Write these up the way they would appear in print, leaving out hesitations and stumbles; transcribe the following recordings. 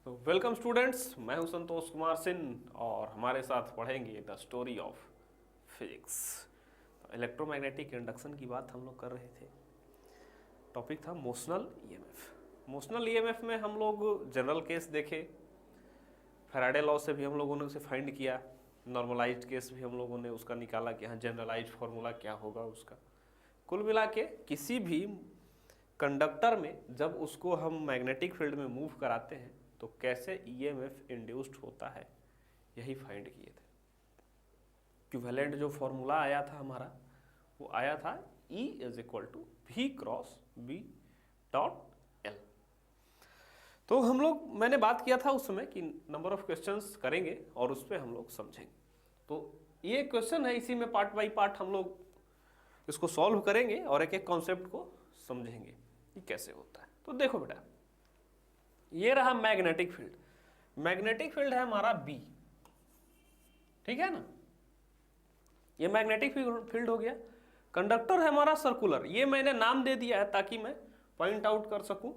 तो welcome students, मैं हूं संतोष कुमार सिंह और हमारे साथ पढ़ेंगे the story of physics. Electromagnetic induction की बात हम लोग कर रहे थे। टॉपिक था मोशनल ईएमएफ। मोशनल ईएमएफ में हम लोग जनरल केस देखे, फैराडे लॉ से भी हम लोगों ने उसे फाइंड किया, नॉर्मलाइज्ड केस भी हम लोगों ने उसका निकाला कि हाँ जनरलाइज्ड फार्मूला क्या होगा उसका। कुल मिला के किसी भी कंडक्टर में जब उसको हम मैग्नेटिक फील्ड में मूव कराते हैं तो कैसे ईएमएफ इंड्यूस्ड होता है, यही फाइंड किए थे। इक्विवेलेंट जो फॉर्मूला आया था हमारा, वो आया था E is equal to V cross B dot L। तो हम लोग, मैंने बात किया था उस समय कि नंबर ऑफ क्वेश्चंस करेंगे और उस पर हम लोग समझेंगे। तो ये क्वेश्चन है, इसी में पार्ट बाई पार्ट हम लोग इसको सॉल्व करेंगे और एक एक कॉन्सेप्ट को समझेंगे कि कैसे होता है। तो देखो बेटा, ये रहा मैग्नेटिक फील्ड। मैग्नेटिक फील्ड है हमारा B, ठीक है ना। ये मैग्नेटिक फील्ड हो गया। कंडक्टर है हमारा सर्कुलर, ये मैंने नाम दे दिया है ताकि मैं पॉइंट आउट कर सकूं,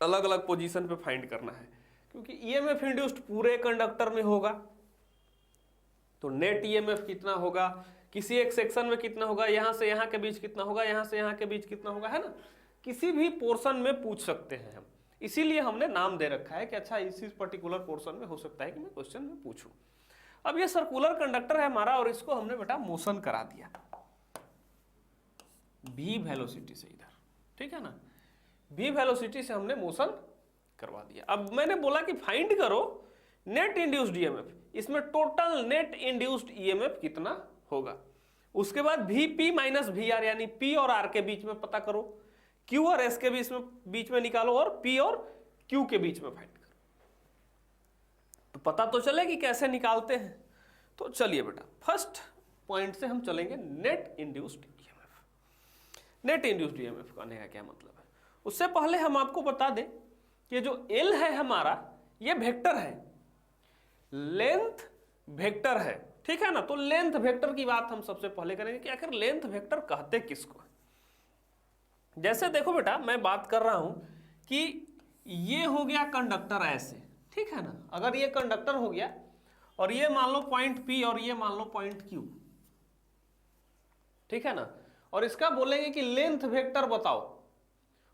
अलग अलग पोजीशन पे फाइंड करना है, क्योंकि ईएमएफ इंड्यूस्ड पूरे कंडक्टर में होगा। तो नेट ईएमएफ कितना होगा, किसी एक सेक्शन में कितना होगा, यहां से यहां के बीच कितना होगा, यहां से यहां के बीच कितना होगा, है ना। किसी भी पोर्शन में पूछ सकते हैं हम, इसीलिए हमने नाम दे रखा है कि अच्छा इसी पर्टिकुलर पोर्शन में हो सकता है कि मैं क्वेश्चन में पूछूं। अब ये सर्कुलर कंडक्टर है हमारा और इसको हमने बेटा मोशन करा दिया v वेलोसिटी से इधर, ठीक है ना। v वेलोसिटी से हमने मोशन करवा दिया। अब मैंने बोला कि फाइंड करो नेट इंड्यूस्ड ईएमएफ, इसमें टोटल नेट इंड्यूस्ड ईएमएफ कितना होगा। उसके बाद Vp माइनस VR यानी P और R के बीच में पता करो, Q और S के बीच में निकालो और P और Q के बीच में फाइंड करो। तो पता तो चले कि कैसे निकालते हैं। तो चलिए बेटा, फर्स्ट पॉइंट से हम चलेंगे, net induced EMF. Net induced EMF कहने का क्या मतलब है, उससे पहले हम आपको बता दें कि जो L है हमारा, ये वेक्टर है, लेंथ वेक्टर है, ठीक है ना। तो लेंथ वेक्टर की बात हम सबसे पहले करेंगे कि आखिर लेंथ वेक्टर कहते किसको है। जैसे देखो बेटा, मैं बात कर रहा हूं कि ये हो गया कंडक्टर ऐसे, ठीक है ना। अगर ये कंडक्टर हो गया और ये मान लो पॉइंट P और ये मान लो पॉइंट Q, ठीक है ना, और इसका बोलेंगे कि लेंथ वेक्टर बताओ।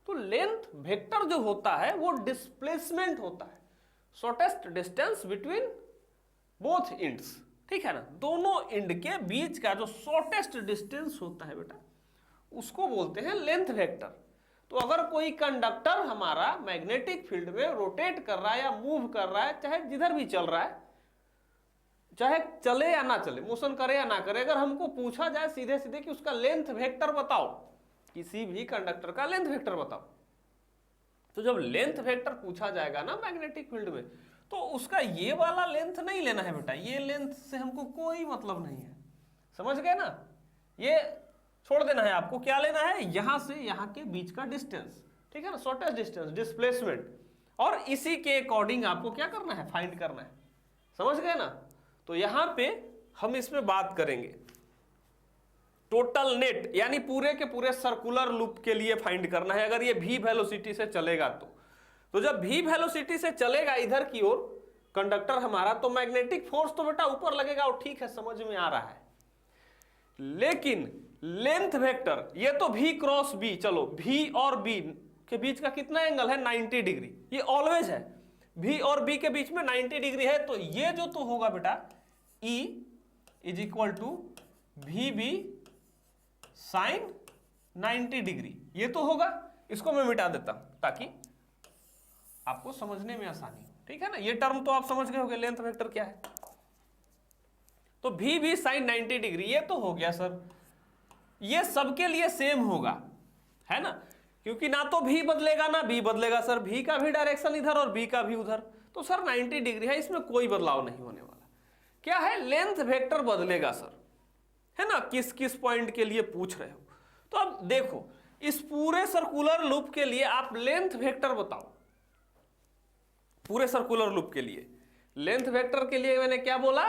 तो लेंथ वेक्टर जो होता है वो डिस्प्लेसमेंट होता है, shortest distance between both ends, ठीक है ना। दोनों एंड के बीच का जो शॉर्टेस्ट डिस्टेंस होता है बेटा, उसको बोलते हैं लेंथ वेक्टर। तो अगर कोई कंडक्टर हमारा मैग्नेटिक फील्ड में रोटेट कर रहा है या मूव कर रहा है, चाहे जिधर भी चल रहा है, चाहे चले या ना चले, मोशन करे या ना करे, अगर हमको पूछा जाए सीधे सीधे कि उसका लेंथ वेक्टर बताओ, किसी भी कंडक्टर का लेंथ वेक्टर बताओ, तो जब लेंथ वेक्टर पूछा जाएगा ना मैग्नेटिक फील्ड में, तो उसका ये वाला लेंथ नहीं लेना है बेटा, ये लेंथ से हमको कोई मतलब नहीं है, समझ गए ना। ये छोड़ देना है आपको। क्या लेना है, यहां से यहां के बीच का डिस्टेंस, ठीक है ना, शॉर्टेस्ट डिस्टेंस, डिस्प्लेसमेंट, और इसी के अकॉर्डिंग आपको क्या करना है, फाइंड करना है, समझ गए ना। तो यहां पे हम इसमें बात करेंगे टोटल नेट, यानी पूरे के पूरे सर्कुलर लूप के लिए फाइंड करना है। अगर ये v वेलोसिटी से चलेगा तो जब v वेलोसिटी से चलेगा इधर की ओर कंडक्टर हमारा, तो मैग्नेटिक फोर्स तो बेटा ऊपर लगेगा, और ठीक है, समझ में आ रहा है। लेकिन लेंथ वेक्टर, ये तो v क्रॉस b, चलो v और b के बीच का कितना एंगल है, 90 डिग्री, ये ऑलवेज है, v और b के बीच में 90 डिग्री है। तो ये जो तो होगा बेटा E is equal to VB sine 90 degree, ये तो होगा। इसको मैं मिटा देता हूं ताकि आपको समझने में आसानी हो, ठीक है ना। ये टर्म तो आप समझ गए होंगे, लेंथ वेक्टर क्या है। तो VB साइन 90 डिग्री, ये तो हो गया सर, ये सबके लिए सेम होगा, है ना, क्योंकि ना तो V बदलेगा ना B बदलेगा सर, V का भी डायरेक्शन इधर और B का भी उधर, तो सर 90 डिग्री है, इसमें कोई बदलाव नहीं होने वाला। क्या है, लेंथ वेक्टर बदलेगा सर, है ना, किस किस पॉइंट के लिए पूछ रहे हो। तो अब देखो, इस पूरे सर्कुलर लूप के लिए आप लेंथ वेक्टर बताओ, पूरे सर्कुलर लूप के लिए लेंथ वेक्टर के लिए मैंने क्या बोला,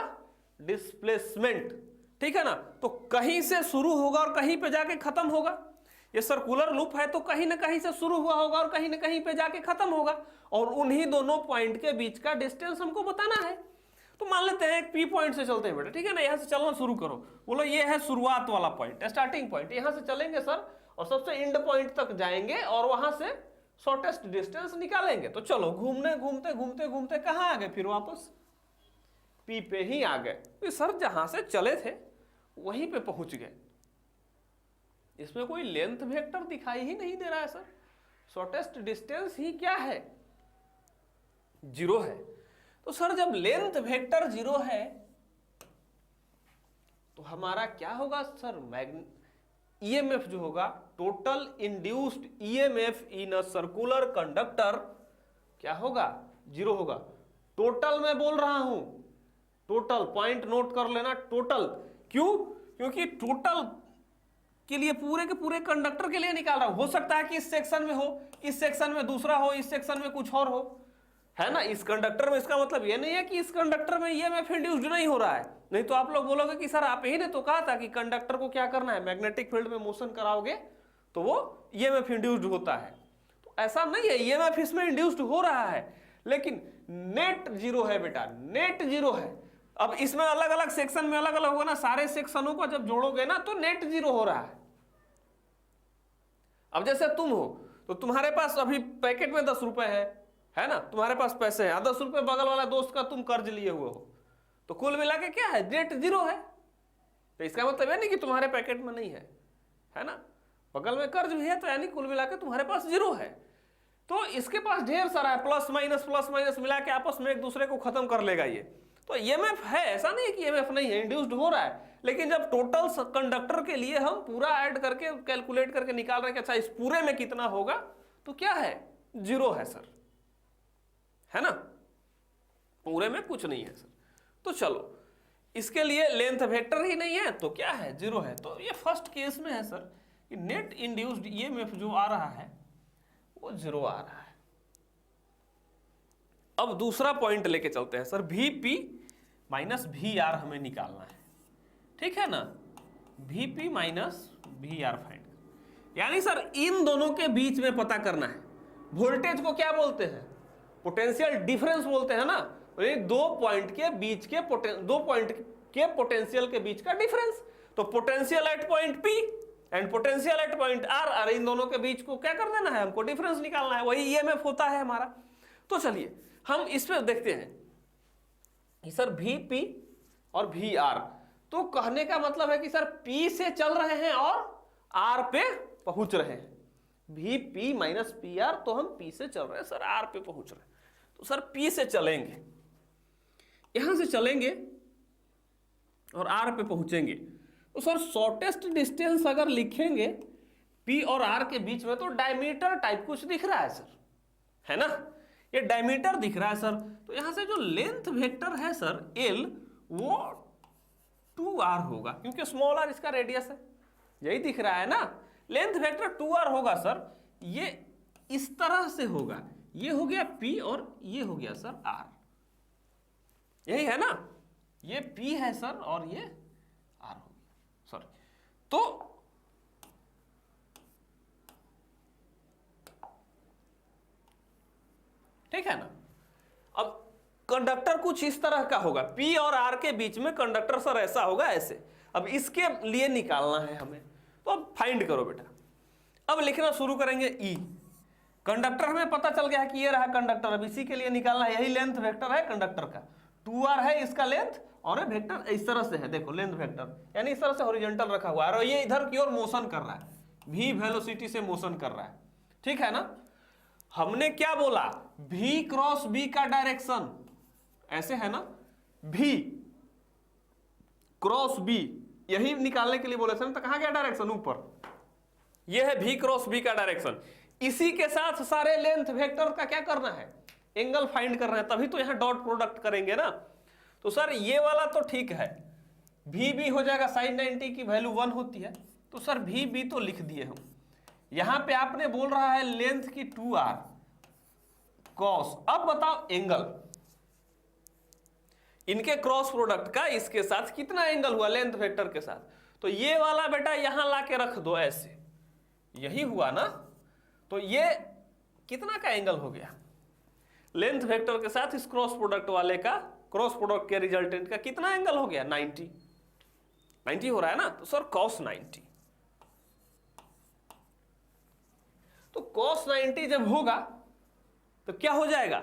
डिस्प्लेसमेंट, ठीक है ना। तो कहीं से शुरू होगा और कहीं पे जाके खत्म होगा। ये सर्कुलर लूप है तो कहीं ना कहीं से शुरू हुआ होगा और कहीं ना कहीं पे जाके खत्म होगा, और उन्हीं दोनों पॉइंट के बीच का डिस्टेंस हमको बताना है। तो मान लेते हैं एक पी पॉइंट से चलते हैं बेटा, ठीक है ना, यहां से चलना शुरू करो। बोलो ये है शुरुआत वाला पॉइंट, स्टार्टिंग पॉइंट, यहां से चलेंगे सर और सबसे एंड पॉइंट तक जाएंगे और वहां से शॉर्टेस्ट डिस्टेंस निकालेंगे। तो चलो घूमने घूमते घूमते घूमते कहां आ गए, फिर वापस पी पे ही आ गए। तो सर जहां से चले थे वहीं पे पहुंच गए। इसमें कोई लेंथ वेक्टर दिखाई ही नहीं दे रहा है सर, शॉर्टेस्ट डिस्टेंस ही क्या है, 0 है। तो सर जब लेंथ वेक्टर 0 है तो हमारा क्या होगा सर, ईएमएफ जो होगा, total induced EMF in a circular conductor क्या होगा, 0 होगा। टोटल मैं बोल रहा हूं, टोटल, पॉइंट नोट कर लेना, टोटल। क्यों? क्योंकि टोटल के लिए पूरे के पूरे कंडक्टर के लिए निकाल रहा हूं। हो सकता है कि इस सेक्शन में हो, इस सेक्शन में दूसरा हो, इस सेक्शन में कुछ और हो, है ना। इस कंडक्टर में, इसका मतलब ये नहीं है कि इस कंडक्टर में ईएमएफ इंड्यूस्ड नहीं हो रहा है। नहीं तो आप लोग बोलोगे कि सर आप ही ने तो कहा था कि कंडक्टर को क्या करना है, मैग्नेटिक फील्ड में मोशन कराओगे तो वो ईएमएफ इंड्यूस्ड होता है। तो ऐसा नहीं है, ईएमएफ इसमें इंड्यूस्ड हो रहा है, लेकिन नेट 0 है बेटा, नेट 0 है। अब इसमें अलग अलग सेक्शन में अलग अलग होगा ना, सारे सेक्शनों को जब जोड़ोगे ना तो नेट 0 हो रहा है। अब जैसे तुम हो तो तुम्हारे पास अभी पैकेट में 10 रुपए है ना, तुम्हारे पास पैसे हैं, 10 रुपए बगल वाला दोस्त का तुम कर्ज लिए हुए हो, तो कुल मिला के क्या है, नेट 0 है। तो इसका मतलब है नहीं कि तुम्हारे पैकेट में नहीं है ना, बगल में कर्ज भी है, तो यानी कुल मिला के तुम्हारे पास 0 है। तो इसके पास ढेर सारा है, प्लस माइनस मिला के आपस में एक दूसरे को खत्म कर लेगा ये। तो ईएमएफ है, ऐसा नहीं है कि ईएमएफ नहीं है, इंड्यूस्ड हो रहा है। लेकिन जब टोटल कंडक्टर के लिए हम पूरा ऐड करके कैलकुलेट करके निकाल रहे हैं कि अच्छा इस पूरे में कितना होगा, तो क्या है, 0 है सर, है ना, पूरे में कुछ नहीं है सर। तो चलो इसके लिए लेंथ वेक्टर ही नहीं है तो क्या है, 0 है। तो ये फर्स्ट केस में है सर कि नेट इंड्यूस्ड ईएमएफ जो आ रहा है वो 0 आ रहा है। अब दूसरा पॉइंट लेके चलते हैं सर, VP माइनस VR हमें निकालना है, ठीक है ना, VP माइनस VR फाइंड, यानी सर इन दोनों के बीच में पता करना है। वोल्टेज को क्या बोलते हैं, पोटेंशियल डिफरेंस बोलते हैं ना, दो पॉइंट के बीच के दो पॉइंट के पोटेंशियल के बीच का डिफरेंस। तो potential at point P and potential at point R, इन दोनों के बीच को क्या कर देना है, हमको डिफरेंस निकालना है, वही ईएमएफ होता है हमारा। तो चलिए हम इस पे देखते हैं कि सर VP और VR, तो कहने का मतलब है कि सर P से चल रहे हैं और R पे पहुंच रहे हैं। VP माइनस PR, तो हम P से चल रहे हैं सर, R पे पहुंच रहे हैं। तो सर P से चलेंगे, यहां से चलेंगे और R पे पहुंचेंगे। तो सर शॉर्टेस्ट डिस्टेंस अगर लिखेंगे P और R के बीच में, तो डायमीटर टाइप कुछ दिख रहा है सर, है ना, ये डायमीटर दिख रहा है सर। तो यहां से जो लेंथ वेक्टर है सर L, वो 2R होगा, क्योंकि स्मॉल r इसका रेडियस है, यही दिख रहा है ना, लेंथ वेक्टर 2R होगा सर। ये इस तरह से होगा, ये हो गया P और ये हो गया सर R, यही है ना, ये P है सर और ये R हो गया सर। तो ठीक है ना। अब कंडक्टर कुछ इस तरह का होगा, P और R के बीच में कंडक्टर सर ऐसा होगा, ऐसे। अब इसके लिए निकालना है हमें, तो अब फाइंड करो बेटा। अब लिखना शुरू करेंगे E, कंडक्टर हमें पता चल गया है कि ये रहा कंडक्टर। अब इसी के लिए निकालना है, यही लेंथ वेक्टर है कंडक्टर का, 2R है इसका लेंथ, और ये वेक्टर इस तरह से है, देखो लेंथ वेक्टर, यानी इस तरह से हॉरिजॉन्टल रखा हुआ है और ये इधर की ओर मोशन कर रहा है, V वेलोसिटी से मोशन कर रहा है, ठीक है ना। हमने क्या बोला, V क्रॉस B का डायरेक्शन ऐसे है ना, V क्रॉस B, यही निकालने के लिए बोले थे ना। तो कहां गया डायरेक्शन, ऊपर, यह है V क्रॉस B का डायरेक्शन। इसी के साथ सारे लेंथ वेक्टर का क्या करना है, एंगल फाइंड करना है, तभी तो यहां डॉट प्रोडक्ट करेंगे ना। तो सर ये वाला तो ठीक है, VB हो जाएगा sin 90 की वैल्यू 1 होती है, तो सर VB तो लिख दिए हम। यहां पे आपने बोल रहा है लेंथ की 2R कॉस, अब बताओ एंगल, इनके क्रॉस प्रोडक्ट का इसके साथ कितना एंगल हुआ लेंथ वेक्टर के साथ। तो ये वाला बेटा यहां लाके रख दो ऐसे, यही हुआ ना। तो ये कितना का एंगल हो गया, लेंथ वेक्टर के साथ इस क्रॉस प्रोडक्ट वाले का, क्रॉस प्रोडक्ट के रिजल्टेंट का कितना एंगल हो गया, 90 90 हो रहा है ना। तो सर cos 90, तो cos 90 जब होगा तो क्या हो जाएगा,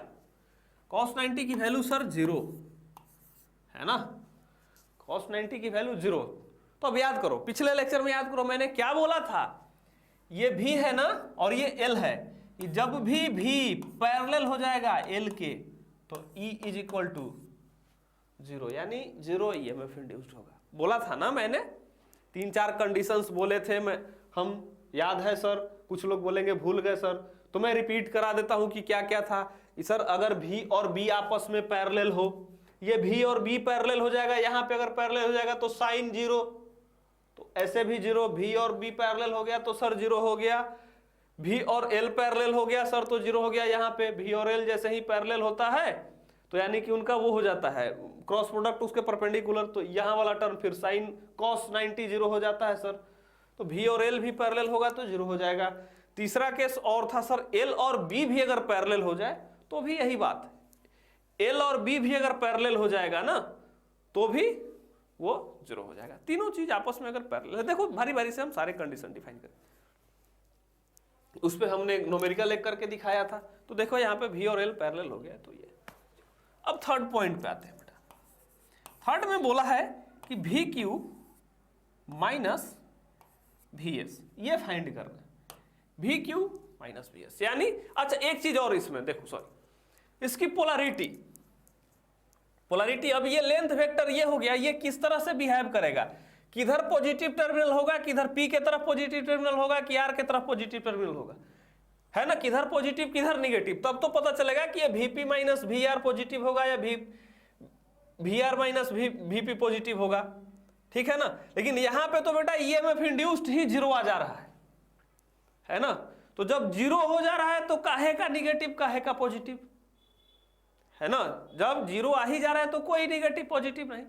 cos 90 की वैल्यू सर 0 है ना, cos 90 की वैल्यू 0। तो अब याद करो, पिछले लेक्चर में याद करो मैंने क्या बोला था, ये v है ना और ये l है, कि जब भी v पैरेलल हो जाएगा l के तो E इज इक्वल टू 0, यानी 0 EMF इंड्यूस्ड होगा। बोला था ना मैंने, 3-4 कंडीशंस बोले थे मैं, हम याद है सर, कुछ लोग बोलेंगे भूल गए सर, तो मैं रिपीट करा देता हूं कि क्या क्या था कि सर अगर v और b आपस में पैरेलल हो, ये v और b पैरेलल हो जाएगा, यहां पे अगर पैरेलल हो जाएगा तो साइन 0, तो ऐसे भी 0, v और b पैरेलल हो गया तो सर 0 हो गया, v और l पैरेलल हो गया सर तो 0 हो गया। यहाँ पे v और l जैसे ही पैरेलल होता है तो यानी कि उनका वो हो जाता है क्रॉस प्रोडक्ट उसके परपेंडिकुलर, तो यहाँ वाला टर्म फिर साइन cos 90 0 हो जाता है सर। तो v और l भी पैरेलल होगा तो 0 हो जाएगा। तीसरा केस और था सर, l और b भी अगर पैरेलल हो जाए तो भी यही बात है, l और b भी अगर पैरेलल हो जाएगा ना तो भी वो 0 हो जाएगा। तीनों चीज आपस में अगर पैरेलल है, देखो भारी भारी से हम सारे कंडीशन डिफाइन करें, उस पे हमने न्यूमेरिकल एक करके दिखाया था। तो देखो यहाँ पे v और l पैरेलल हो गया तो ये। अब थर्ड पॉइंट पे आते हैं बेटा। थर्ड में बोला है कि we Q minus V S, ये फाइंड करना है, V Q minus V S. यानी अच्छा एक चीज और इसमें देखो, सॉरी, इसकी पोलैरिटी, पोलैरिटी, अब ये लेंथ वेक्टर ये हो गया, ये किस तरह से बिहेव करेगा, किधर पॉजिटिव टर्मिनल होगा, किधर P के तरफ पॉजिटिव टर्मिनल होगा कि R के तरफ पॉजिटिव टर्मिनल होगा, है ना, किधर पॉजिटिव किधर निगेटिव, तब तो पता चलेगा कि ये Vp माइनस VR पॉजिटिव होगा या VR माइनस Vp पॉजिटिव होगा, ठीक है ना। लेकिन यहां पे तो बेटा EMF इंड्यूस्ड ही 0 आ जा रहा है ना। तो जब 0 हो जा रहा है तो काहे का निगेटिव काहे का पॉजिटिव, है ना, जब 0 आ ही जा रहा है तो कोई निगेटिव पॉजिटिव नहीं,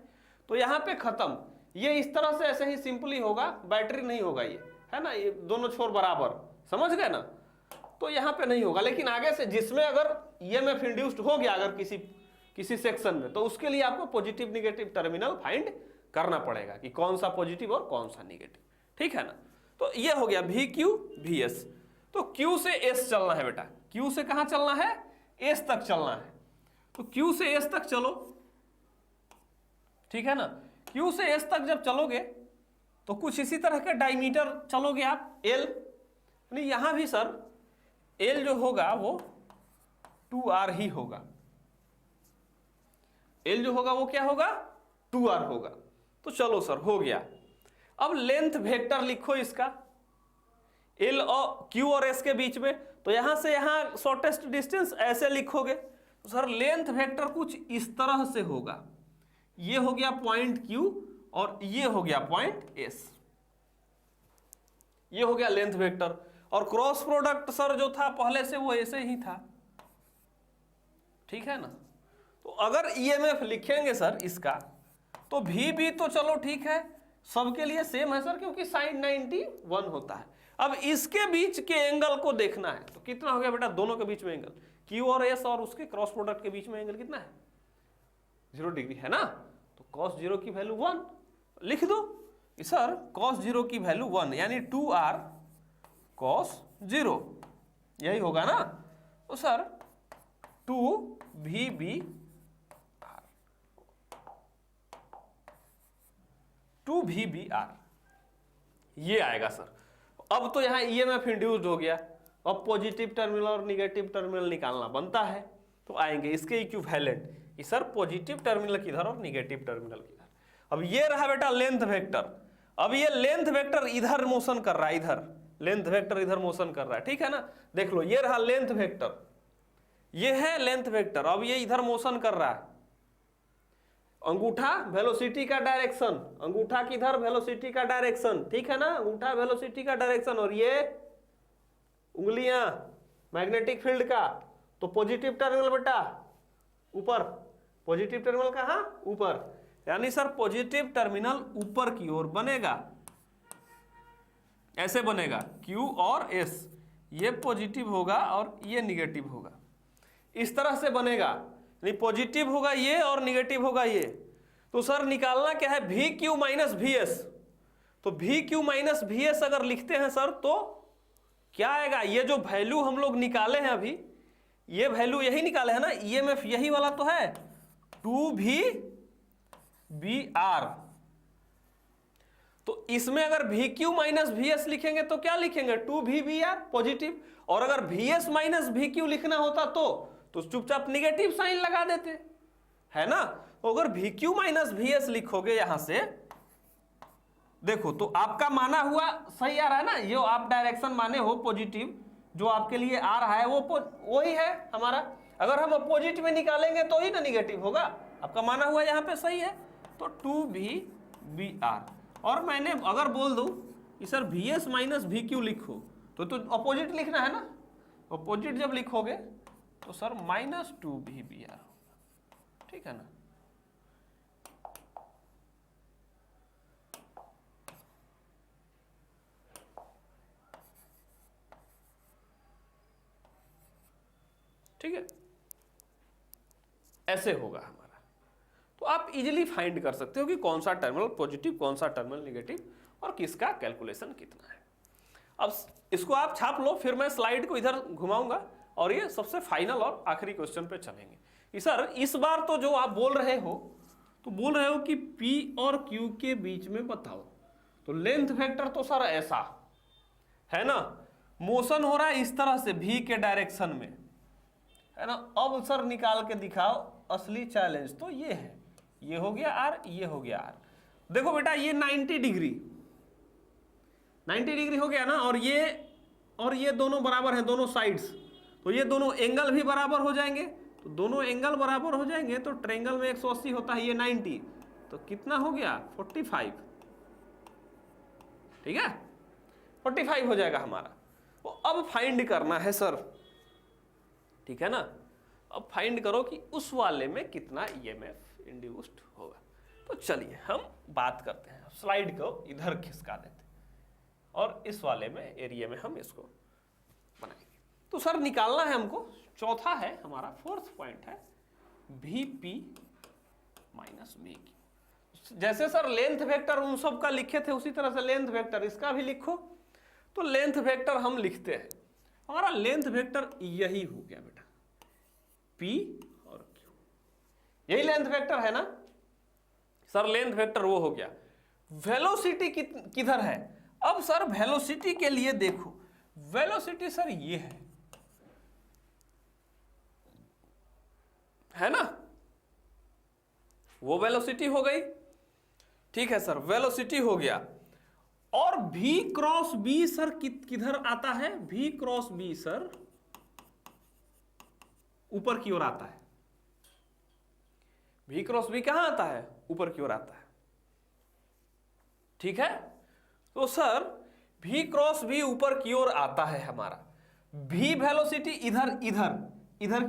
तो यहां पे खत्म। ये इस तरह से ऐसे ही सिंपली होगा, बैटरी नहीं होगा ये, है ना, ये दोनों छोर बराबर, समझ गए ना, तो यहाँ पे नहीं होगा। लेकिन आगे से जिसमें अगर EMF इंड्यूस्ड हो गया अगर किसी सेक्शन में, तो उसके लिए आपको पॉजिटिव निगेटिव टर्मिनल फाइंड करना पड़ेगा कि कौन सा पॉजिटिव और कौन सा निगेटिव, ठीक है ना। तो ये हो गया वी क्यू वी एस। तो Q से S चलना है बेटा, Q से कहाँ चलना है, S तक चलना है। तो Q से S तक चलो, ठीक है ना। Q से S तक जब चलोगे तो कुछ इसी तरह के डायमीटर चलोगे आप, L, यानी यहां भी सर L जो होगा वो 2R ही होगा, L जो होगा वो क्या होगा, 2R होगा। तो चलो सर हो गया। अब लेंथ वेक्टर लिखो इसका, L और Q और S के बीच में, तो यहां से यहां शॉर्टेस्ट डिस्टेंस ऐसे लिखोगे, तो सर लेंथ वेक्टर कुछ इस तरह से होगा, ये हो गया पॉइंट Q और ये हो गया पॉइंट S, ये हो गया लेंथ वेक्टर। और क्रॉस प्रोडक्ट सर जो था पहले से वो ऐसे ही था, ठीक है ना। तो अगर EMF लिखेंगे सर इसका, तो V भी तो चलो ठीक है सबके लिए सेम है सर, क्योंकि sin 91 होता है। अब इसके बीच के एंगल को देखना है, तो कितना हो गया बेटा, दोनों के बीच में एंगल Q और S और उसके क्रॉस प्रोडक्ट के बीच में एंगल कितना है, 0 डिग्री है ना। तो cos 0 की वैल्यू 1 लिख दो सर, cos 0 की वैल्यू 1 यानी 2R cos 0, यही होगा ना। तो सर 2VBR, 2VBR ये आएगा सर। अब तो यहाँ EMF इंड्यूस्ड हो गया, अब पॉजिटिव टर्मिनल और निगेटिव टर्मिनल निकालना बनता है, तो आएंगे इसके इक्विवेलेंट कि सर पॉजिटिव टर्मिनल किधर और निगेटिव टर्मिनल किधर। अब ये रहा बेटा लेंथ वेक्टर, अब ये लेंथ वेक्टर इधर मोशन कर रहा है, इधर लेंथ वेक्टर इधर मोशन कर रहा है, ठीक है ना। देख लो ये रहा लेंथ वेक्टर, ये है लेंथ वेक्टर, अब ये इधर मोशन कर रहा है, अंगूठा वेलोसिटी का डायरेक्शन, अंगूठा किधर वेलोसिटी का डायरेक्शन, ठीक है ना, अंगूठा वेलोसिटी का डायरेक्शन, और ये उंगलियां मैग्नेटिक फील्ड का। तो पॉजिटिव टर्मिनल बेटा ऊपर, पॉजिटिव टर्मिनल कहाँ, ऊपर, यानी सर पॉजिटिव टर्मिनल ऊपर की ओर बनेगा, ऐसे बनेगा Q और S, ये पॉजिटिव होगा और ये निगेटिव होगा, इस तरह से बनेगा, यानी पॉजिटिव होगा ये और निगेटिव होगा ये। तो सर निकालना क्या है, V Q minus V S. तो V Q minus V S अगर लिखते हैं सर तो क्या आएगा, ये जो वैल्यू हम लोग निकाले हैं अभी, ये वैल्यू यही निकाले हैं ना, ईएमएफ यही वाला तो है, 2VBR। तो इसमें अगर VQ माइनस VS लिखेंगे तो क्या लिखेंगे, 2VBR पॉजिटिव। और अगर VS माइनस VQ लिखना होता तो चुपचाप निगेटिव साइन लगा देते, है ना। तो अगर VQ माइनस VS लिखोगे यहां से, देखो तो आपका माना हुआ सही आ रहा है ना, ये आप डायरेक्शन माने हो पॉजिटिव, जो आपके लिए आ रहा है वही है हमारा। अगर हम अपोजिट में निकालेंगे तो ही ना निगेटिव होगा, आपका माना हुआ यहाँ पे सही है। तो 2VBR, और मैंने अगर बोल दूं कि सर VS माइनस VQ लिखो तो अपोजिट लिखना है ना, अपोजिट जब लिखोगे तो सर माइनस 2VBR, ठीक है ना। ठीक है, ऐसे होगा हमारा। तो आप इजीली फाइंड कर सकते हो कि कौन सा टर्मिनल पॉजिटिव, कौन सा टर्मिनल निगेटिव, और किसका कैलकुलेशन कितना है। अब इसको आप छाप लो, फिर मैं स्लाइड को इधर घुमाऊंगा और ये सबसे फाइनल और आखिरी क्वेश्चन पे चलेंगे कि सर इस बार तो जो आप बोल रहे हो, तो बोल रहे हो कि P और Q के बीच में बताओ। तो लेंथ वेक्टर तो सर ऐसा है ना, मोशन हो रहा है इस तरह से V के डायरेक्शन में, है ना। अब सर निकाल के दिखाओ असली चैलेंज, तो ये है, ये हो गया R, ये हो गया R। देखो बेटा ये 90 डिग्री हो गया ना, और ये दोनों बराबर हैं, दोनों साइड्स, तो ये दोनों एंगल भी बराबर हो जाएंगे। तो दोनों एंगल बराबर हो जाएंगे तो ट्रायंगल में 180 होता है, ये 90, तो कितना हो गया 45, ठीक है 45 हो जाएगा हमारा। तो अब फाइंड करना है सर, ठीक है ना। अब फाइंड करो कि उस वाले में कितना ईएमएफ इंड्यूस्ड होगा। तो चलिए हम बात करते हैं, स्लाइड को इधर खिसका देते हैं और इस वाले में एरिया में हम इसको बनाएंगे। तो सर निकालना है हमको, चौथा है हमारा, फोर्थ पॉइंट है VP माइनस VQ। जैसे सर लेंथ वेक्टर उन सब का लिखे थे उसी तरह से लेंथ वेक्टर इसका भी लिखो। तो लेंथ वेक्टर हम लिखते हैं, हमारा लेंथ वेक्टर यही हो गया बेटा, P और Q, यही लेंथ वेक्टर है ना सर। लेंथ वेक्टर वो हो गया। वेलोसिटी किधर है, अब सर वेलोसिटी के लिए देखो, वेलोसिटी सर ये है ना, वो वेलोसिटी हो गई, ठीक है सर, वेलोसिटी हो गया। और V क्रॉस B सर किधर आता है, V क्रॉस B सर ऊपर की ओर आता है। V क्रॉस B कहां आता है, ऊपर की ओर आता है, ठीक है। तो सर V क्रॉस B ऊपर की ओर आता है हमारा, V वेलोसिटी इधर की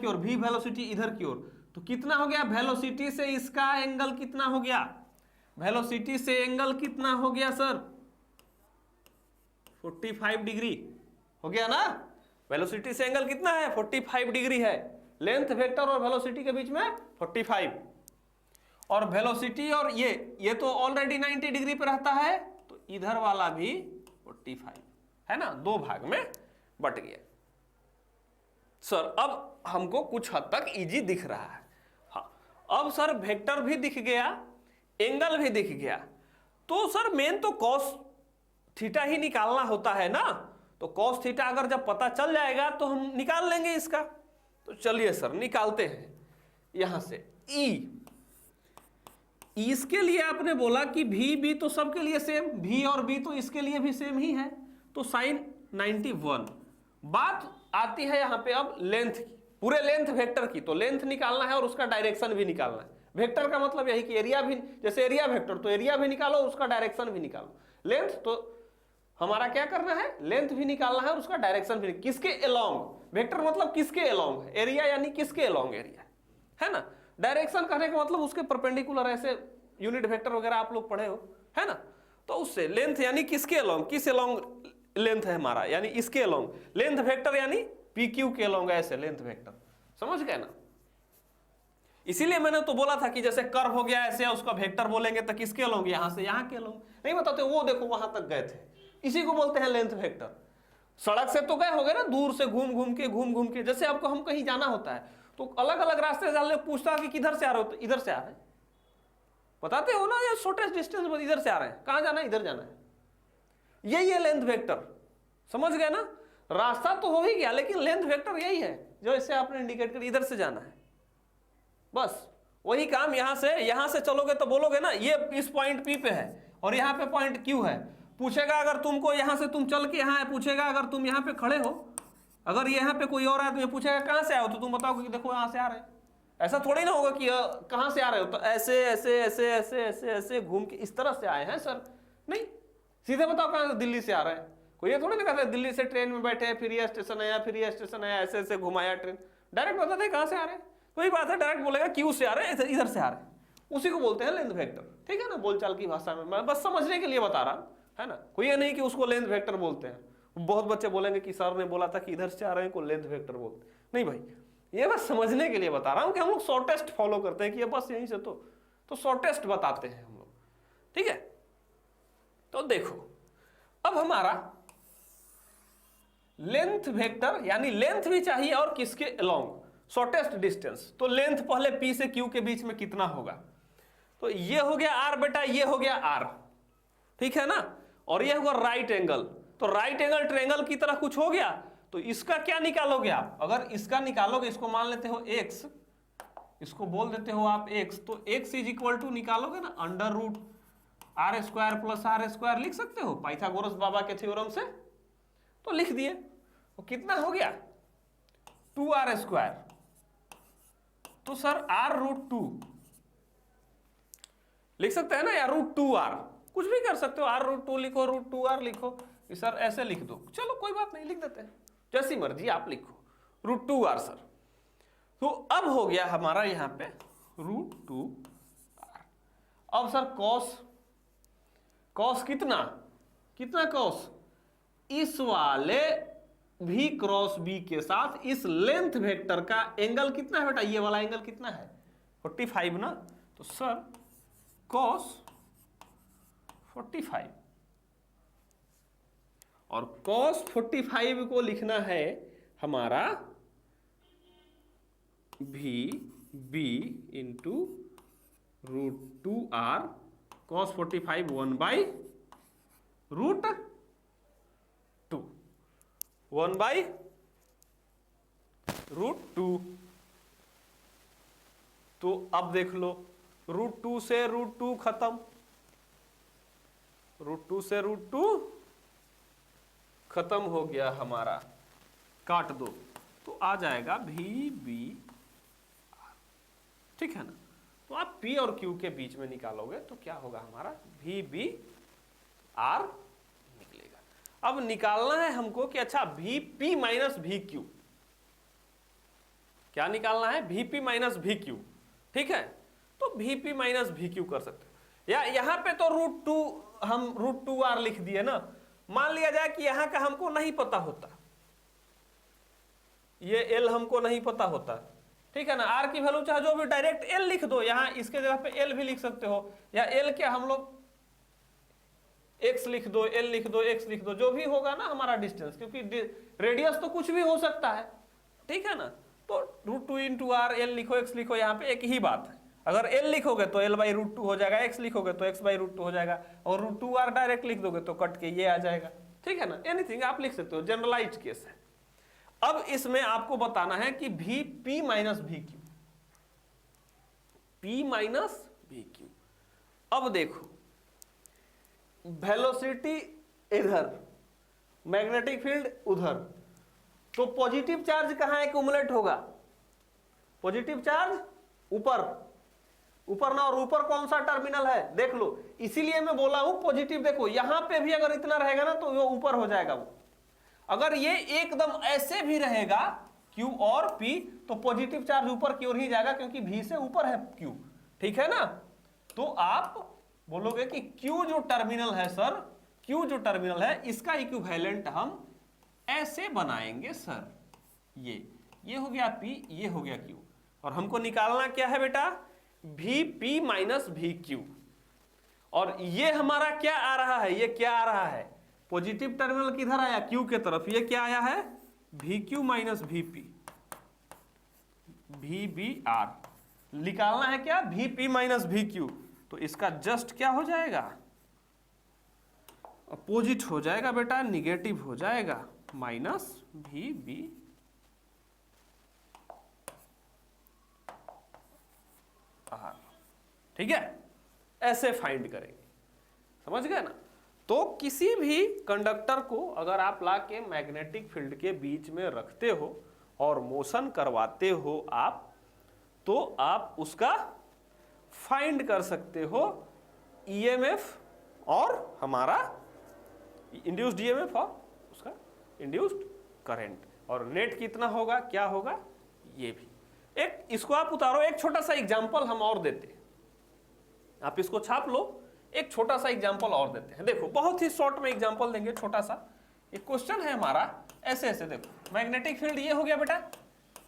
ओर, V वेलोसिटी इधर की ओर, तो कितना हो गया, वेलोसिटी से इसका एंगल कितना हो गया, वेलोसिटी से एंगल कितना हो गया सर 45 डिग्री हो गया ना। वेलोसिटी से एंगल कितना है 45 डिग्री है, लेंथ वेक्टर और वेलोसिटी के बीच में 45, और वेलोसिटी और ये तो ऑलरेडी 90 डिग्री पे रहता है, तो इधर वाला भी 45 है ना, दो भाग में बट गया। सर अब हमको कुछ हद तक इजी दिख रहा है। हाँ, अब सर वेक्टर भी दिख गया, एंगल भी दिख गया, तो सर मेन तो कॉस थीटा ही निकालना होता है ना। तो कॉस थीटा अगर जब पता चल जाएगा तो हम निकाल लेंगे इसका। तो चलिए सर निकालते हैं यहां से इसके लिए आपने बोला कि भी तो सबके लिए सेम, V और B तो इसके लिए भी सेम ही है, तो साइन 91। बात आती है यहां पे अब लेंथ की, पूरे लेंथ वेक्टर की। तो लेंथ निकालना है और उसका डायरेक्शन भी निकालना है। वेक्टर का मतलब यही कि एरिया भी, जैसे एरिया वेक्टर, तो एरिया भी निकालो उसका डायरेक्शन भी निकालो। लेंथ तो हमारा क्या करना है, लेंथ भी निकालना है और उसका डायरेक्शन भी, किसके अलोंग, वेक्टर मतलब किसके अलोंग है, एरिया यानी किसके अलोंग एरिया है ना। डायरेक्शन कहने का मतलब उसके परपेंडिकुलर, ऐसे यूनिट वेक्टर वगैरह आप लोग पढ़े हो, है ना। तो उससे लेंथ यानी किसके अलोंग, किस अलोंग लेंथ है हमारा, यानी इसके अलोंग लेंथ वेक्टर, यानी पी क्यू के अलोंग ऐसे लेंथ वेक्टर, समझ गए ना। इसीलिए मैंने तो बोला था कि जैसे कर्व हो गया ऐसे, उसका वेक्टर बोलेंगे तो किसके अलोंग, यहां से यहां के अलोंग, नहीं बताते वो देखो वहां तक गए थे, इसी को बोलते हैं लेंथ वेक्टर। सड़क से तो गए हो गए ना, दूर से घूम घूम के, जैसे आपको हम कहीं जाना होता है तो अलग अलग रास्ते से जाने, पूछता कि किधर से आ रहे हो, तो इधर से आ रहे हैं, बताते हो ना, ये शॉर्टेस्ट डिस्टेंस इधर से आ रहे हैं, कहां जाना है, इधर जाना है, यही है लेंथ वेक्टर, समझ गए ना। रास्ता तो हो ही गया, लेकिन लेंथ वेक्टर यही है जो इससे आपने इंडिकेट कर, इधर से जाना है, बस वही काम। यहां से चलोगे तो बोलोगे ना ये इस पॉइंट पी पे है और यहाँ पे पॉइंट क्यू है, पूछेगा अगर तुमको यहां से तुम चल के यहाँ है, पूछेगा अगर तुम यहाँ पे खड़े हो, अगर यहाँ पे कोई और आया तो ये पूछेगा कहां से आए हो, तो तुम बताओगे कि देखो यहाँ से आ रहे हैं। ऐसा थोड़ी ना होगा कि कहां से आ रहे हो, तो ऐसे ऐसे ऐसे ऐसे ऐसे ऐसे घूम के इस तरह से आए हैं सर, नहीं, सीधे बताओ कहां से, दिल्ली से आ रहे हैं। कोई ये थोड़ी ना कहते दिल्ली से ट्रेन में बैठे, फिर ये स्टेशन आया, फिर ये स्टेशन आया, ऐसे ऐसे घुमाया ट्रेन, डायरेक्ट बताते कहां से आ रहे हैं। कोई बात है, डायरेक्ट बोलेगा क्यू से आ रहे हैं, इधर से आ रहे हैं, उसी को बोलते हैं लेंथ वेक्टर, ठीक है ना, बोलचाल की भाषा में, मैं बस समझने के लिए बता रहा हूं, है ना। कोई ये नहीं कि उसको लेंथ वेक्टर बोलते हैं। बहुत बच्चे बोलेंगे कि सर ने बोला था कि इधर से आ रहे हैं को लेंथ वेक्टर बोलते, नहीं भाई, ये बस समझने के लिए बता रहा हूं कि हम लोग शॉर्टेस्ट फॉलो करते हैं कि ये बस यहीं से तो शॉर्टेस्ट बताते हैं हम लोग, ठीक है। तो देखो अब हमारा लेंथ वेक्टर, यानी लेंथ भी चाहिए और किसके अलोंग, शॉर्टेस्ट डिस्टेंस। तो लेंथ पहले पी से क्यू के बीच में कितना होगा, तो ये हो गया आर बेटा, ये हो गया आर, ठीक है ना, और ये होगा राइट एंगल। तो राइट एंगल ट्रायंगल की तरह कुछ हो गया, तो इसका क्या निकालोगे आप, अगर इसका निकालोगे, इसको मान लेते हो x, इसको बोल देते हो आप x, तो x इज इक्वल टू निकालोगे ना under root r square plus r square, लिख सकते हो पाइथागोरस बाबा के थ्योरम से, तो लिख दिए। तो कितना हो गया 2r स्क्वायर, तो सर r रूट 2 लिख सकते हैं ना, या रूट 2r, कुछ भी कर सकते हो, r रूट 2 लिखो, रूट 2r लिखो, सर ऐसे लिख दो, चलो कोई बात नहीं, लिख देते हैं, जैसी मर्जी आप लिखो, रूट 2r सर। तो अब हो गया हमारा यहां पे रूट 2r। अब सर कॉस कितना कॉस, इस वाले v क्रॉस b के साथ इस लेंथ वेक्टर का एंगल कितना है बेटा, ये वाला एंगल कितना है 45 ना, तो सर cos 45, और cos 45 को लिखना है हमारा v into root 2r, cos 45 1 by root 2, 1 by root 2। तो अब देख लो, रूट 2 से रूट 2 खत्म, रूट 2 से रूट 2 खत्म हो गया हमारा, काट दो तो आ जाएगा वी बी आर, ठीक है ना। तो आप P और Q के बीच में निकालोगे तो क्या होगा हमारा वी बी आर निकलेगा। अब निकालना है हमको कि अच्छा V P minus we Q, क्या निकालना है V P minus we Q, ठीक है। तो V P minus we Q कर सकते हो, या यहां पे तो रूट 2 हम रूट 2r लिख दिए ना, मान लिया जाए कि यहां का हमको नहीं पता होता, ये l हमको नहीं पता होता, ठीक है ना। r की वैल्यू चाहे जो भी डायरेक्ट l लिख दो, यहां इसके जगह पे l भी लिख सकते हो, या l क्या हम लोग x लिख दो, l लिख दो, x लिख दो, जो भी होगा ना हमारा डिस्टेंस, क्योंकि रेडियस तो कुछ भी हो सकता है, ठीक है ना। तो रूट 2 इंटू आर, एल लिखो, एक्स लिखो, यहाँ पे एक ही बात है, अगर l लिखोगे तो l बाई रूट 2 हो जाएगा, x लिखोगे तो x बाई रूट 2 हो जाएगा, और रूट 2r डायरेक्ट लिख दोगे तो कट के ये आ जाएगा, ठीक है ना। एनीथिंग आप लिख सकते हो, जनरलाइज केस है। अब इसमें आपको बताना है कि V P minus we Q, P minus we Q. अब देखो वेलोसिटी इधर, मैग्नेटिक फील्ड उधर, तो पॉजिटिव चार्ज कहां एक्यूमुलेट होगा, पॉजिटिव चार्ज ऊपर ना, और ऊपर कौन सा टर्मिनल है देख लो, इसीलिए मैं बोला हूं पॉजिटिव। देखो यहां पे भी अगर इतना रहेगा ना तो वो ऊपर हो जाएगा, वो अगर ये एकदम ऐसे भी रहेगा Q और P तो पॉजिटिव चार्ज ऊपर की ओर ही जाएगा, क्योंकि V से ऊपर है Q, ठीक है ना। तो आप बोलोगे कि Q जो टर्मिनल है सर, Q जो टर्मिनल है इसका इक्विवेलेंट हम ऐसे बनाएंगे सर, ये हो गया P, ये हो गया Q, और हमको निकालना क्या है बेटा, Vp माइनस Vq। और ये हमारा क्या आ रहा है, ये क्या आ रहा है, पॉजिटिव टर्मिनल किधर आया, Q के तरफ, ये क्या आया है Vq माइनस Vp, VBR। निकालना है क्या, Vp माइनस Vq, तो इसका जस्ट क्या हो जाएगा, अपोजिट हो जाएगा बेटा, निगेटिव हो जाएगा, माइनस VB। ठीक है, ऐसे फाइंड करेंगे, समझ गए ना। तो किसी भी कंडक्टर को अगर आप ला के मैग्नेटिक फील्ड के बीच में रखते हो और मोशन करवाते हो आप, तो आप उसका फाइंड कर सकते हो ईएमएफ और हमारा इंड्यूस्ड ईएमएफ और उसका इंड्यूस्ड करंट, और नेट कितना होगा, क्या होगा, ये भी। एक इसको आप उतारो, एक छोटा सा एग्जांपल हम और देते हैं, आप इसको छाप लो, एक छोटा सा एग्जांपल और देते हैं। देखो बहुत ही शॉर्ट में एग्जांपल देंगे, छोटा सा एक क्वेश्चन है हमारा, ऐसे ऐसे देखो, मैग्नेटिक फील्ड ये हो गया बेटा,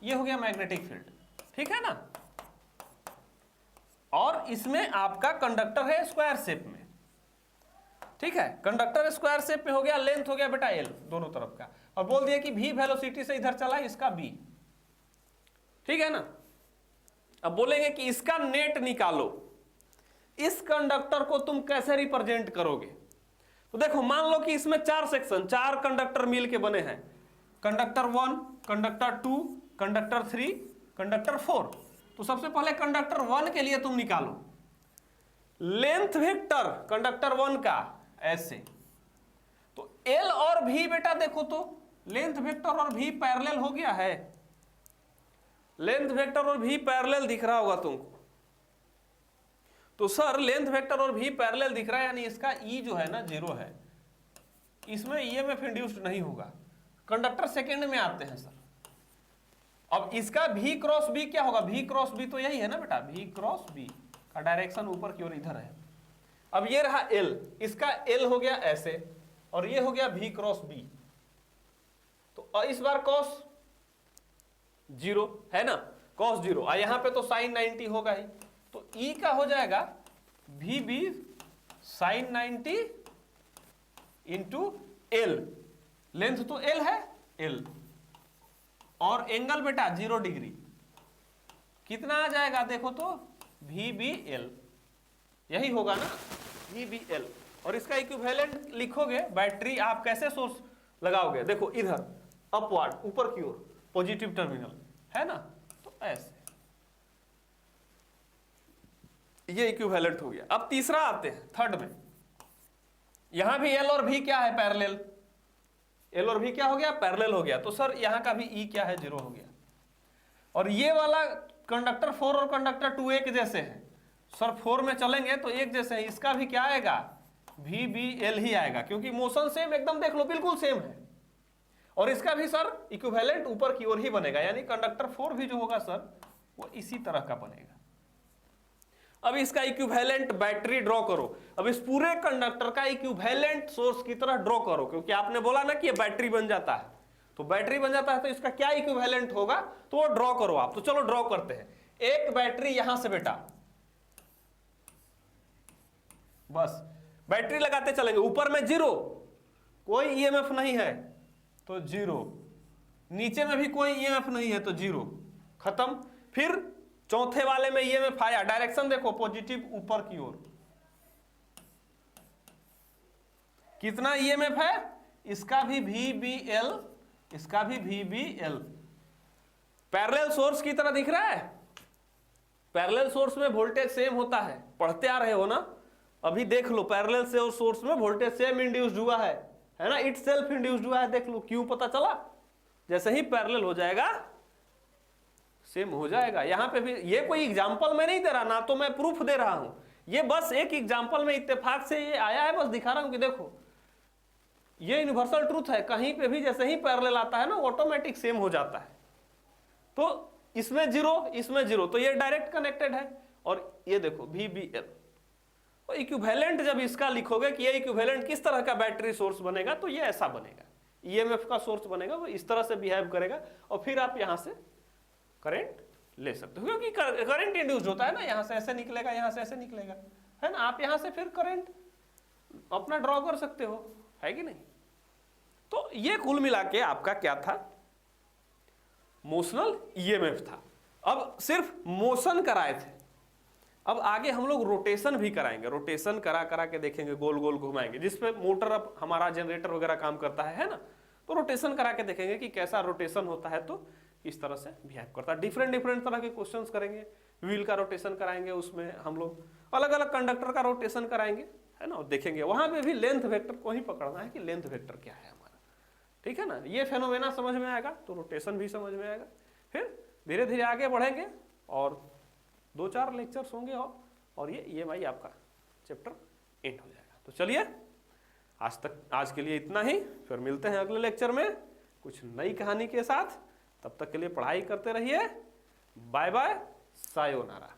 ये हो गया मैग्नेटिक फील्ड, ठीक है ना, और इसमें आपका कंडक्टर है स्क्वायर शेप में, ठीक है, कंडक्टर स्क्वायर शेप में हो गया, लेंथ हो गया बेटा L दोनों तरफ का, और बोल दिया कि V वेलोसिटी से इधर चला, इसका B, ठीक है ना। अब बोलेंगे कि इसका नेट निकालो, इस कंडक्टर को तुम कैसे रिप्रेजेंट करोगे। तो देखो मान लो कि इसमें 4 सेक्शन, 4 कंडक्टर मिल के बने हैं, कंडक्टर 1, कंडक्टर 2, कंडक्टर 3, कंडक्टर 4। तो सबसे पहले कंडक्टर 1 के लिए तुम निकालो लेंथ वेक्टर कंडक्टर 1 का, ऐसे। तो L और V बेटा देखो तो लेंथ वेक्टर और V पैरेलल हो गया है, लेंथ वेक्टर और V पैरेलल दिख रहा होगा तुमको। तो सर लेंथ वेक्टर और V पैरेलल दिख रहा है, यानी इसका E जो है ना 0 है, इसमें ईएमएफ इंड्यूस्ड नहीं होगा। कंडक्टर सेकंड में आते हैं सर। अब इसका V क्रॉस B क्या होगा, V क्रॉस B तो यही है ना बेटा, V क्रॉस B का डायरेक्शन ऊपर की ओर इधर है। अब ये रहा L, इसका L हो गया ऐसे, और ये हो गया V क्रॉस B। तो इस बार cos 0 है ना, cos 0, और यहां पे तो sin 90 होगा ही, तो E का हो जाएगा VB sin 90 into L, length तो L है L, और एंगल बेटा 0 डिग्री, कितना आ जाएगा देखो तो VBL, यही होगा ना VBL। और इसका इक्विवेलेंट लिखोगे, बैटरी आप कैसे सोर्स लगाओगे, देखो इधर अपवर्ड ऊपर की ओर पॉजिटिव टर्मिनल है ना, तो ऐसे, ये इक्विवेलेंट हो गया। अब तीसरा आते हैं, थर्ड में, यहां भी L और V क्या है, पैरेलल, L और V क्या हो गया, पैरेलल हो गया। तो सर यहां का भी E क्या है, 0 हो गया। और ये वाला कंडक्टर 4 और कंडक्टर 2 एक जैसे हैं सर, 4 में चलेंगे तो एक जैसे है, इसका भी क्या आएगा, VBL ही आएगा, क्योंकि मोशन सेम एकदम देख लो बिल्कुल सेम है। और इसका भी सर इक्विवेलेंट ऊपर की ओर ही बनेगा, यानी कंडक्टर 4 भी जो होगा सर वो इसी तरह का बनेगा। अब इसका इक्विवेलेंट बैटरी ड्रॉ करो, अब इस पूरे कंडक्टर का इक्विवेलेंट सोर्स की तरह ड्रॉ करो, क्योंकि आपने बोला ना कि ये बैटरी बन जाता है, तो बैटरी बन जाता है तो इसका क्या इक्विवेलेंट होगा, तो वो ड्रॉ करो आप। तो चलो ड्रॉ करते हैं। एक बैटरी यहां से बेटा, बस बैटरी लगाते चलेंगे, ऊपर में 0, कोई ईएमएफ नहीं है तो 0, नीचे में भी कोई ईएमएफ नहीं है तो 0, खत्म। फिर चौथे वाले में ईएमएफ आया, डायरेक्शन देखो पॉजिटिव ऊपर की ओर, कितना ईएमएफ है, इसका भी VBL, इसका भी VBL, पैरेलल सोर्स की तरह दिख रहा है। पैरेलल सोर्स में वोल्टेज सेम होता है, पढ़ते आ रहे हो ना, अभी देख लो पैरेलल से और सोर्स में वोल्टेज सेम इंड्यूस्ड हुआ है ना, इट सेल्फ इंड्यूस्ड हुआ है, देख लो क्यों पता चला, जैसे ही पैरेलल हो जाएगा सेम हो जाएगा। यहां पे भी ये कोई एग्जांपल मैं नहीं दे रहा ना, तो मैं प्रूफ दे रहा हूं, ये बस एक एग्जांपल में इत्तेफाक से ये आया है, बस दिखा रहा हूं कि देखो ये यूनिवर्सल ट्रूथ है, कहीं पे भी जैसे ही पैरेलल आता है ना ऑटोमेटिक सेम हो जाता है। तो इसमें 0, इसमें 0, तो ये डायरेक्ट कनेक्टेड है। और ये देखो VBL, तो इक्विवेलेंट जब इसका लिखोगे कि ये इक्विवेलेंट किस तरह का बैटरी सोर्स बनेगा, तो ये ऐसा बनेगा, ईएमएफ का सोर्स बनेगा, वो इस तरह से बिहेव करेगा और फिर आप यहां से करंट ले सकते हो, क्योंकि करंट इंड्यूस होता है ना, यहां से ऐसे निकलेगा, यहां से ऐसे निकलेगा, है ना, आप यहां से फिर करंट अपना ड्रॉ कर सकते हो, है कि नहीं। तो ये कुल मिला के आपका क्या था, मोशनल ईएमएफ था। अब सिर्फ मोशन कराए थे, अब आगे हम लोग रोटेशन भी कराएंगे, रोटेशन करा के देखेंगे, गोल गोल घुमाएंगे, जिसपे मोटर अब हमारा जनरेटर वगैरह काम करता है ना, तो रोटेशन करा के देखेंगे कि कैसा रोटेशन होता है, तो किस तरह से बिहेव करता है। डिफरेंट डिफरेंट तरह के क्वेश्चंस करेंगे, व्हील का रोटेशन कराएंगे, उसमें हम लोग अलग अलग कंडक्टर का रोटेशन कराएंगे, है ना, और देखेंगे वहां पे भी लेंथ वेक्टर को ही पकड़ना है कि लेंथ वेक्टर क्या है हमारा, ठीक है ना। ये फेनोमेना समझ में आएगा तो रोटेशन भी समझ में आएगा। फिर धीरे धीरे आगे बढ़ेंगे और 2-4 लेक्चर्स होंगे और ये EMI आपका चैप्टर एंड हो जाएगा। तो चलिए आज के लिए इतना ही, फिर मिलते हैं अगले लेक्चर में कुछ नई कहानी के साथ। तब तक के लिए पढ़ाई करते रहिए। Bye bye, sayonara.